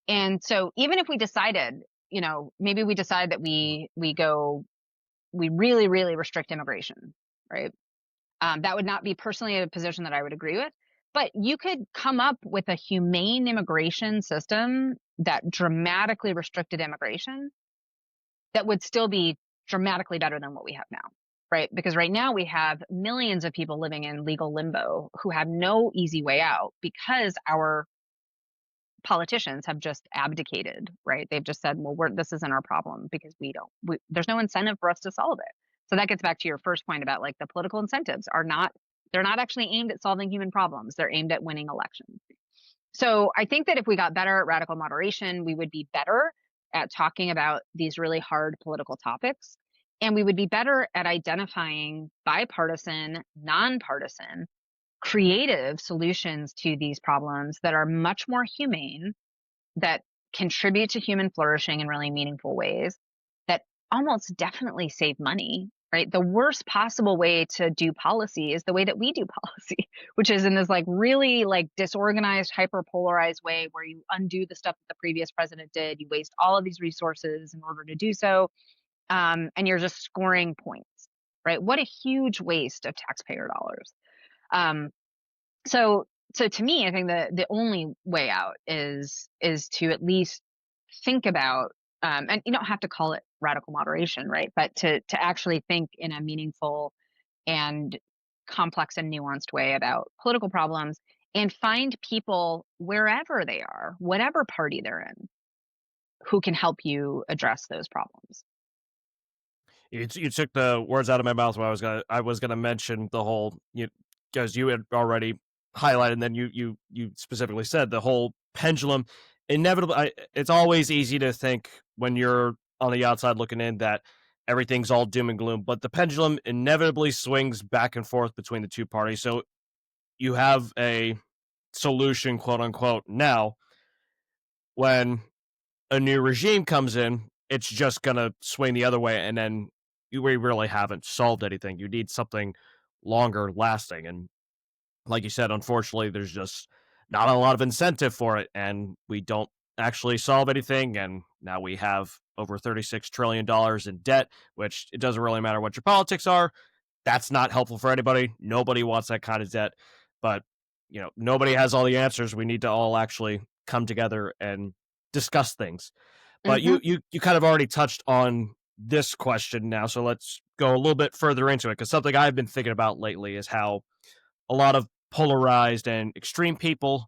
And so even if we decided, maybe we decide that we really, really restrict immigration, right? That would not be personally a position that I would agree with. But you could come up with a humane immigration system that dramatically restricted immigration that would still be dramatically better than what we have now, right? Because right now we have millions of people living in legal limbo who have no easy way out because our politicians have just abdicated, right? They've just said, well, this isn't our problem because there's no incentive for us to solve it. So that gets back to your first point about like the political incentives they're not actually aimed at solving human problems. They're aimed at winning elections. So I think that if we got better at radical moderation, we would be better at talking about these really hard political topics. And we would be better at identifying bipartisan, nonpartisan, creative solutions to these problems that are much more humane, that contribute to human flourishing in really meaningful ways, that almost definitely save money, right? The worst possible way to do policy is the way that we do policy, which is in this like really like disorganized, hyper polarized way where you undo the stuff that the previous president did. You waste all of these resources in order to do so. And you're just scoring points, right? What a huge waste of taxpayer dollars. Um, so so to me, I think the only way out is to at least think about, and you don't have to call it radical moderation, right? But to actually think in a meaningful and complex and nuanced way about political problems, and find people wherever they are, whatever party they're in, who can help you address those problems. You took the words out of my mouth when I was gonna mention the whole, because you had already highlighted, and then you specifically said the whole pendulum. Inevitably, it's always easy to think when you're on the outside looking in that everything's all doom and gloom, but the pendulum inevitably swings back and forth between the two parties. So you have a solution, quote unquote, now. When a new regime comes in, it's just gonna swing the other way, and then we really haven't solved anything. You need something longer lasting, and like you said, unfortunately, there's just not a lot of incentive for it, and we don't actually solve anything. And now we have over $36 trillion in debt, which it doesn't really matter what your politics are. That's not helpful for anybody. Nobody wants that kind of debt, but nobody has all the answers. We need to all actually come together and discuss things. But Hmm. you kind of already touched on this question now, so let's go a little bit further into it, because something I've been thinking about lately is how a lot of polarized and extreme people,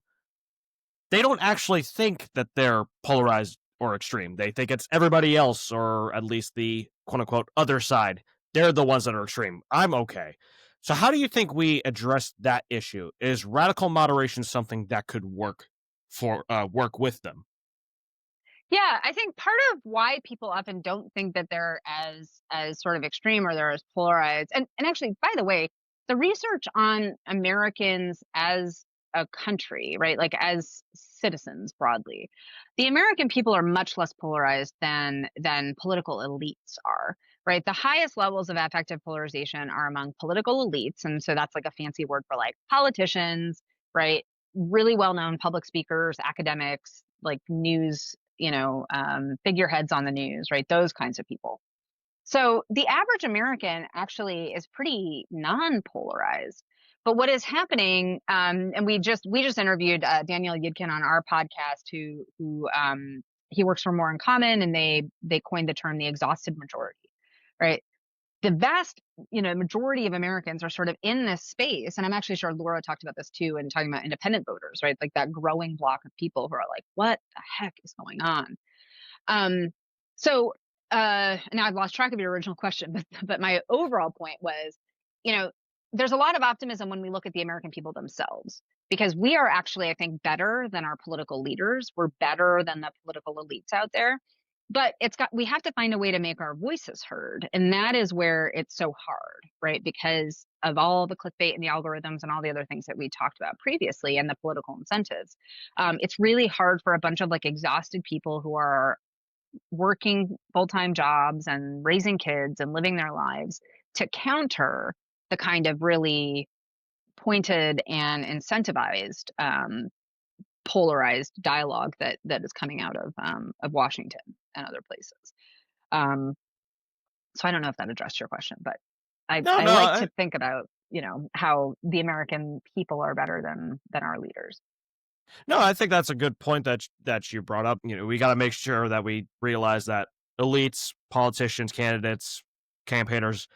they don't actually think that they're polarized or extreme. They think it's everybody else, or at least the quote unquote other side. They're the ones that are extreme. I'm okay. So how do you think we address that issue? Is radical moderation something that could work with them? Yeah, I think part of why people often don't think that they're as sort of extreme or they're as polarized, and actually, by the way, the research on Americans as a country, right, like as citizens broadly, the American people are much less polarized than political elites are, right? The highest levels of affective polarization are among political elites, and so that's like a fancy word for like politicians, right? Really well-known public speakers, academics, like news, figureheads on the news, right? Those kinds of people. So the average American actually is pretty non-polarized. But what is happening, and we just interviewed Daniel Yudkin on our podcast, who he works for More in Common, and they coined the term the exhausted majority, right? The vast, majority of Americans are sort of in this space. And I'm actually sure Laura talked about this too, and talking about independent voters, right? Like that growing block of people who are like, what the heck is going on? Um, so now I've lost track of your original question, but my overall point was, you know, there's a lot of optimism when we look at the American people themselves, because we are actually, I think, better than our political leaders. We're better than the political elites out there. But we have to find a way to make our voices heard. And that is where it's so hard, right? Because of all the clickbait and the algorithms and all the other things that we talked about previously and the political incentives. It's really hard for a bunch of like exhausted people who are working full-time jobs and raising kids and living their lives to counter the kind of really pointed and incentivized polarized dialogue that is coming out of Washington and other places. Um, so I don't know if that addressed your question, but No, I no, like to think about how the American people are better than our leaders. no. I think that's a good point that you brought up. We got to make sure that we realize that elites, politicians, candidates, campaigners,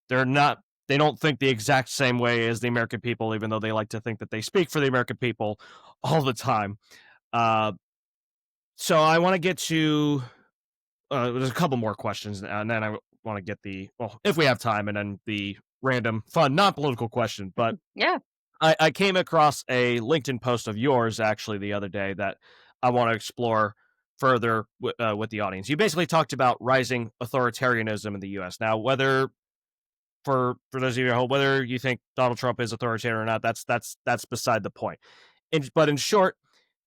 they're not. They don't think the exact same way as the American people, even though they like to think that they speak for the American people all the time. Uh, so I want to get to. There's a couple more questions, and then I want to get if we have time, and then the random, fun, non-political question. But Yeah. I came across a LinkedIn post of yours actually the other day that I want to explore further with the audience. You basically talked about rising authoritarianism in the U.S. Now, whether for those of you at home, whether you think Donald Trump is authoritarian or not, that's beside the point. But in short,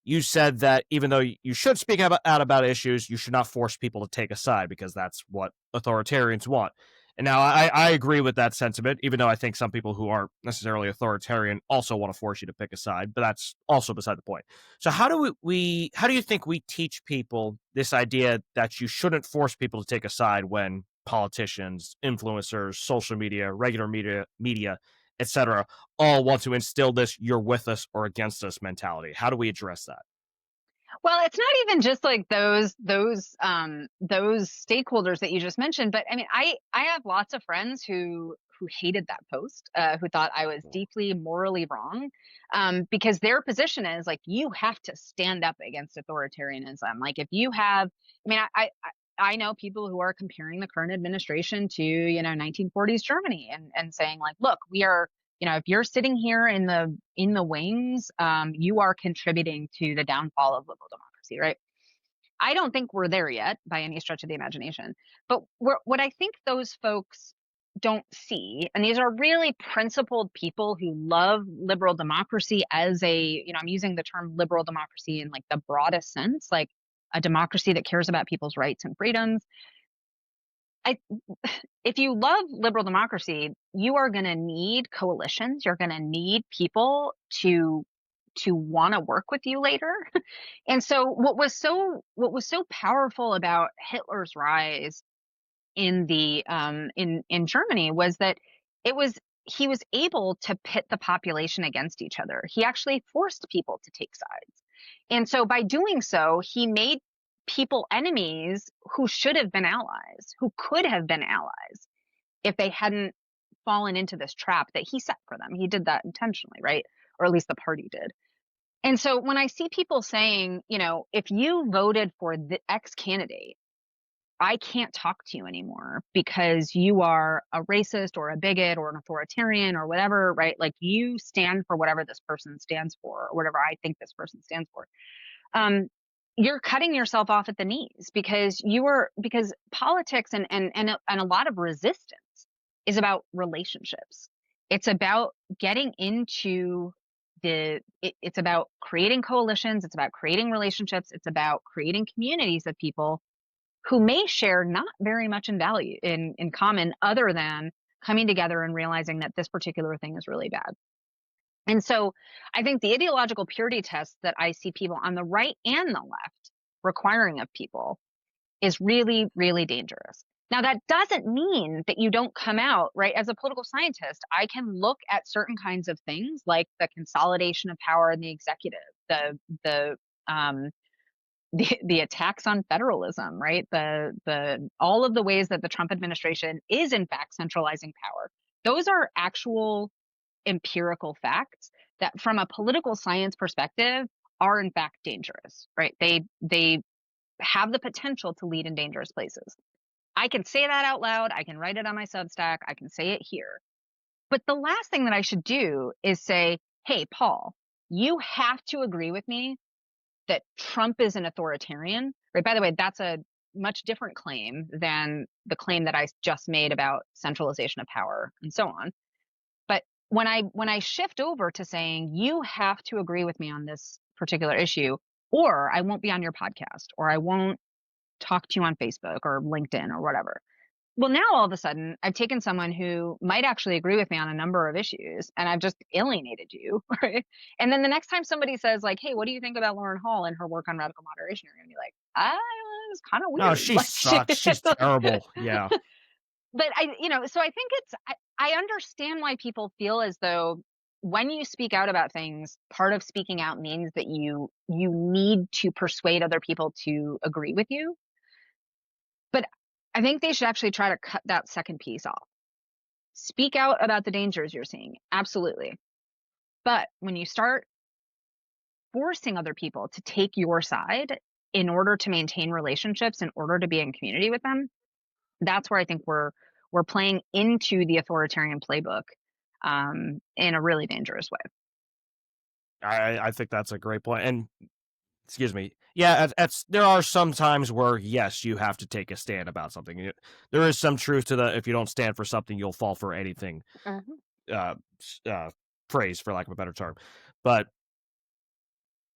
you said that even though you should speak out about issues, you should not force people to take a side because that's what authoritarians want. And now I agree with that sentiment, even though I think some people who aren't necessarily authoritarian also want to force you to pick a side, but that's also beside the point. So how do how do you think we teach people this idea that you shouldn't force people to take a side when politicians, influencers, social media, regular media, etc., all want to instill this "you're with us or against us" mentality? How do we address that? Well, it's not even just like those stakeholders that you just mentioned, but I mean, I have lots of friends who hated that post, who thought I was deeply morally wrong, because their position is like you have to stand up against authoritarianism. Like if you have, I mean, I know people who are comparing the current administration to 1940s Germany and saying like, look, we are, if you're sitting here in the wings, you are contributing to the downfall of liberal democracy, right? I don't think we're there yet by any stretch of the imagination. But what I think those folks don't see, and these are really principled people who love liberal democracy as I'm using the term liberal democracy in like the broadest sense, like a democracy that cares about people's rights and freedoms. I If you love liberal democracy, you are going to need coalitions. You're going to need people to want to work with you later. And so what was so powerful about Hitler's rise in Germany was that it was he was able to pit the population against each other. He actually forced people to take sides. And so by doing so, he made people enemies who should have been allies, who could have been allies if they hadn't fallen into this trap that he set for them. He did that intentionally, right? Or at least the party did. And so when I see people saying, if you voted for the X candidate, I can't talk to you anymore because you are a racist or a bigot or an authoritarian or whatever, right? Like you stand for whatever this person stands for or whatever I think this person stands for. Um, you're cutting yourself off at the knees because politics and a lot of resistance is about relationships. It's about getting into it's about creating coalitions, it's about creating relationships, it's about creating communities of people who may share not very much in value in common other than coming together and realizing that this particular thing is really bad. And so I think the ideological purity test that I see people on the right and the left requiring of people is really, really dangerous. Now, that doesn't mean that you don't come out, right? As a political scientist, I can look at certain kinds of things like the consolidation of power in the executive, the um, the attacks on federalism, right? The all of the ways that the Trump administration is in fact centralizing power. Those are actual empirical facts that from a political science perspective are in fact dangerous, right? They have the potential to lead in dangerous places. I can say that out loud, I can write it on my Substack, I can say it here. But the last thing that I should do is say, "Hey, Paul, you have to agree with me that Trump is an authoritarian," right? By the way, that's a much different claim than the claim that I just made about centralization of power and so on. But when I shift over to saying you have to agree with me on this particular issue, or I won't be on your podcast, or I won't talk to you on Facebook or LinkedIn or whatever. Well, now all of a sudden, I've taken someone who might actually agree with me on a number of issues, and I've just alienated you, right? And then the next time somebody says, like, "Hey, what do you think about Lauren Hall and her work on radical moderation?" You're gonna be like, "Ah, it's kind of No, weird." she sucks. She's terrible. Yeah. But so I think I understand why people feel as though when you speak out about things, part of speaking out means that you need to persuade other people to agree with you. But I think they should actually try to cut that second piece off. Speak out about the dangers you're seeing. Absolutely. But when you start forcing other people to take your side in order to maintain relationships, in order to be in community with them, that's where I think we're playing into the authoritarian playbook in a really dangerous way. I think that's a great point. And excuse me. Yeah, there are some times where yes, you have to take a stand about something. There is some truth to the if you don't stand for something, you'll fall for anything. Mhm. Uh, Phrase for lack of a better term, but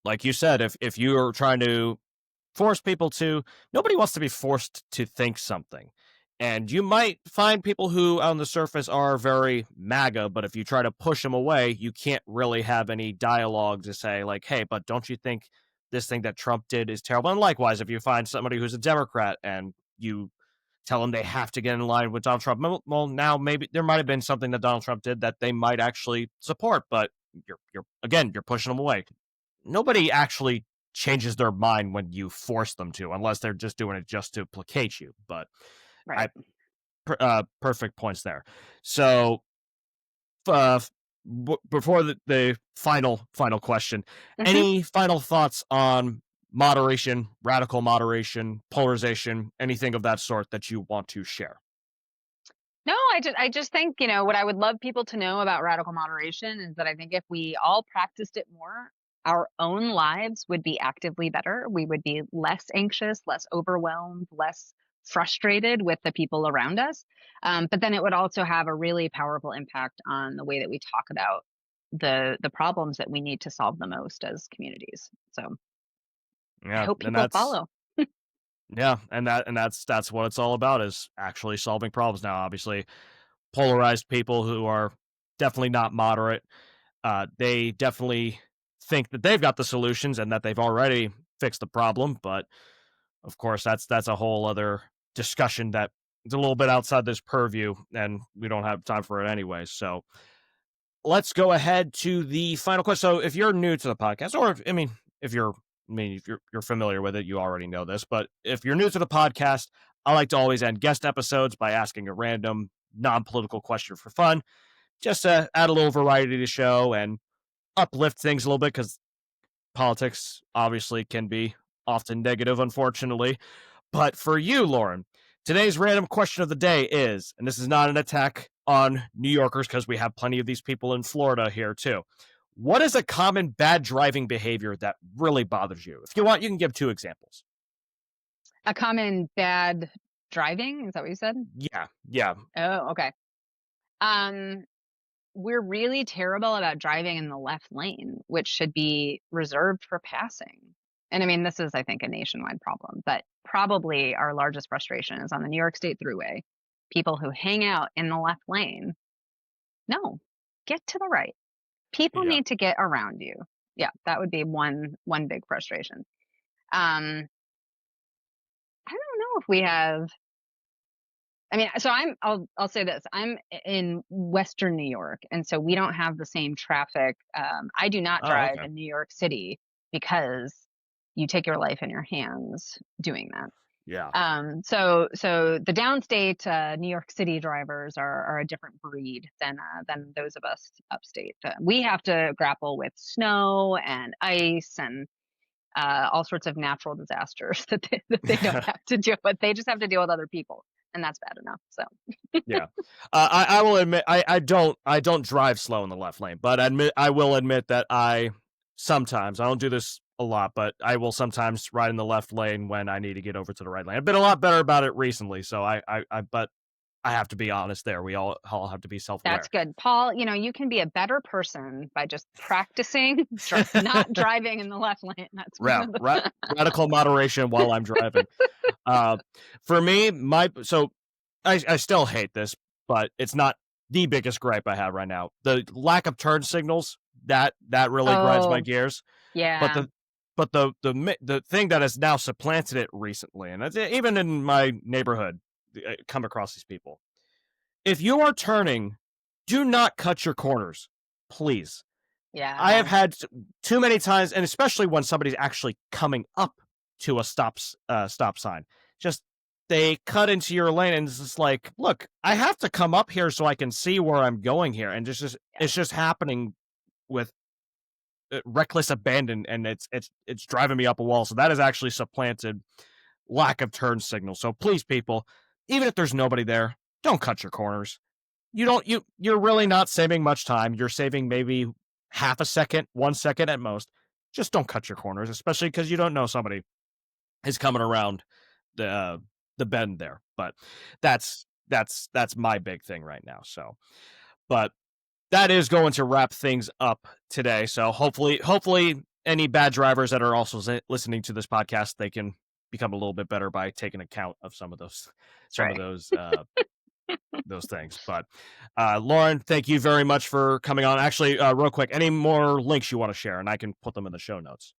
like you said, if you are trying to force people to, nobody wants to be forced to think something. And you might find people who on the surface are very MAGA, but if you try to push them away, you can't really have any dialogue to say, like, hey, but don't you think this thing that Trump did is terrible? And likewise, if you find somebody who's a Democrat and you tell them they have to get in line with Donald Trump, well, now maybe there might have been something that Donald Trump did that they might actually support, but you're pushing them away. Nobody actually changes their mind when you force them to, unless they're just doing it just to placate you. But Right. I perfect points there. So uh, before the final question, Mhm. any final thoughts on moderation, radical moderation, polarization, anything of that sort that you want to share? No, I just think, what I would love people to know about radical moderation is that I think if we all practiced it more, our own lives would be actively better. We would be less anxious, less overwhelmed, less frustrated with the people around us. But then it would also have a really powerful impact on the way that we talk about the problems that we need to solve the most as communities. So I Yeah, hope and people follow. that's what it's all about, is actually solving problems. Now, obviously, polarized people who are definitely not moderate, they definitely think that they've got the solutions and that they've already fixed the problem. But of course, that's a whole other discussion that is a little bit outside this purview, and we don't have time for it anyway. So let's go ahead to the final question. So if you're new to the podcast, or if you're if you're familiar with it, you already know this. But if you're new to the podcast, I like to always end guest episodes by asking a random non-political question for fun, just to add a little variety to the show and uplift things a little bit, because politics obviously can be often negative, unfortunately. But for you, Lauren, today's random question of the day is, and this is not an attack on New Yorkers because we have plenty of these people in Florida here too. What is a common bad driving behavior that really bothers you? If you want, you can give two examples. A common bad driving, is that what you said? Yeah, yeah, Oh, okay. Um, we're really terrible about driving in the left lane, which should be reserved for passing. And I mean, this is, I think, a nationwide problem, but probably our largest frustration is on the New York State Thruway. People who hang out in the left lane, no, get to the right. People yeah. need to get around you. Yeah, that would be one big frustration. I don't know if we have. I mean, so I'll say this. I'm in Western New York, and so we don't have the same traffic. I do not Oh, drive okay. in New York City because you take your life in your hands doing that. Yeah, So the downstate New York City drivers are a different breed than those of us upstate. We have to grapple with snow and ice and all sorts of natural disasters that they don't have to deal with. They just have to deal with other people, and that's bad enough. So yeah. I will admit I don't drive slow in the left lane, but I will admit that I don't do this a lot, but I will sometimes ride in the left lane when I need to get over to the right lane. I've been a lot better about it recently, so but I have to be honest there. We all have to be self that's aware. good, Paul. You can be a better person by just practicing not driving in the left lane. That's one of the Radical moderation while I'm driving. Uh, for me, I still hate this, but it's not the biggest gripe I have right now. The lack of turn signals, that really grinds my oh gears. But yeah the thing that has now supplanted it recently, and even in my neighborhood, I come across these people. If you are turning, do not cut your corners, please. I have yeah had too many times, and especially when somebody's actually coming up to a stop sign, just they cut into your lane, and it's just like, look, I have to come up here so I can see where I'm going here, and yeah. it's just happening with reckless abandon, and it's driving me up a wall. So that has actually supplanted lack of turn signals. So please, people, even if there's nobody there, don't cut your corners. You're really not saving much time. You're saving maybe half a second, 1 second at most. just don't cut your corners, especially because you don't know somebody is coming around the bend there. But that's my big thing right now. So, but that is going to wrap things up today. So hopefully any bad drivers that are also listening to this podcast, they can become a little bit better by taking account of some of those Right. those things. But Lauren, thank you very much for coming on. Actually, real quick, any more links you want to share, and I can put them in the show notes.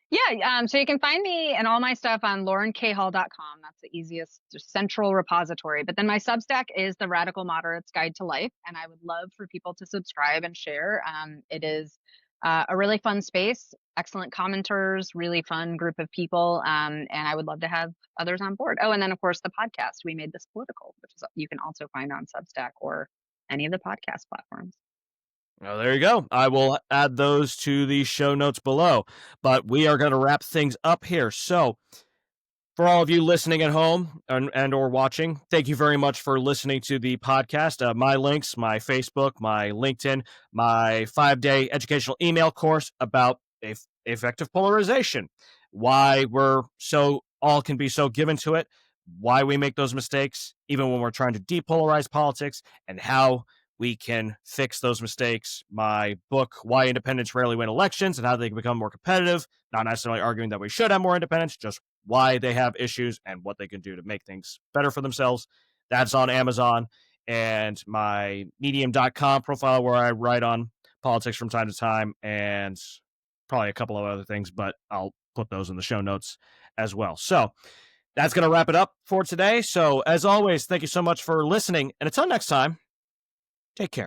Yeah, so you can find me and all my stuff on laurenkahall.com. That's the easiest central repository. But then my Substack is The Radical Moderate's Guide to Life, and I would love for people to subscribe and share. It is a really fun space, excellent commenters, really fun group of people, and I would love to have others on board. Oh, and then of course the podcast, We Made This Political, which is you can also find on Substack or any of the podcast platforms. Well, there you go. I will add those to the show notes below. But we are going to wrap things up here. So, for all of you listening at home and or watching, thank you very much for listening to the podcast. My links, my Facebook, my LinkedIn, my 5-day educational email course about effective polarization, why we're so all can be so given to it, why we make those mistakes, even when we're trying to depolarize politics, and how we can fix those mistakes. My book, Why Independents Rarely Win Elections and How They Can Become More Competitive, not necessarily arguing that we should have more independence, just why they have issues and what they can do to make things better for themselves. That's on Amazon. And my medium.com profile, where I write on politics from time to time, and probably a couple of other things, but I'll put those in the show notes as well. So that's going to wrap it up for today. So as always, thank you so much for listening. And until next time, take care.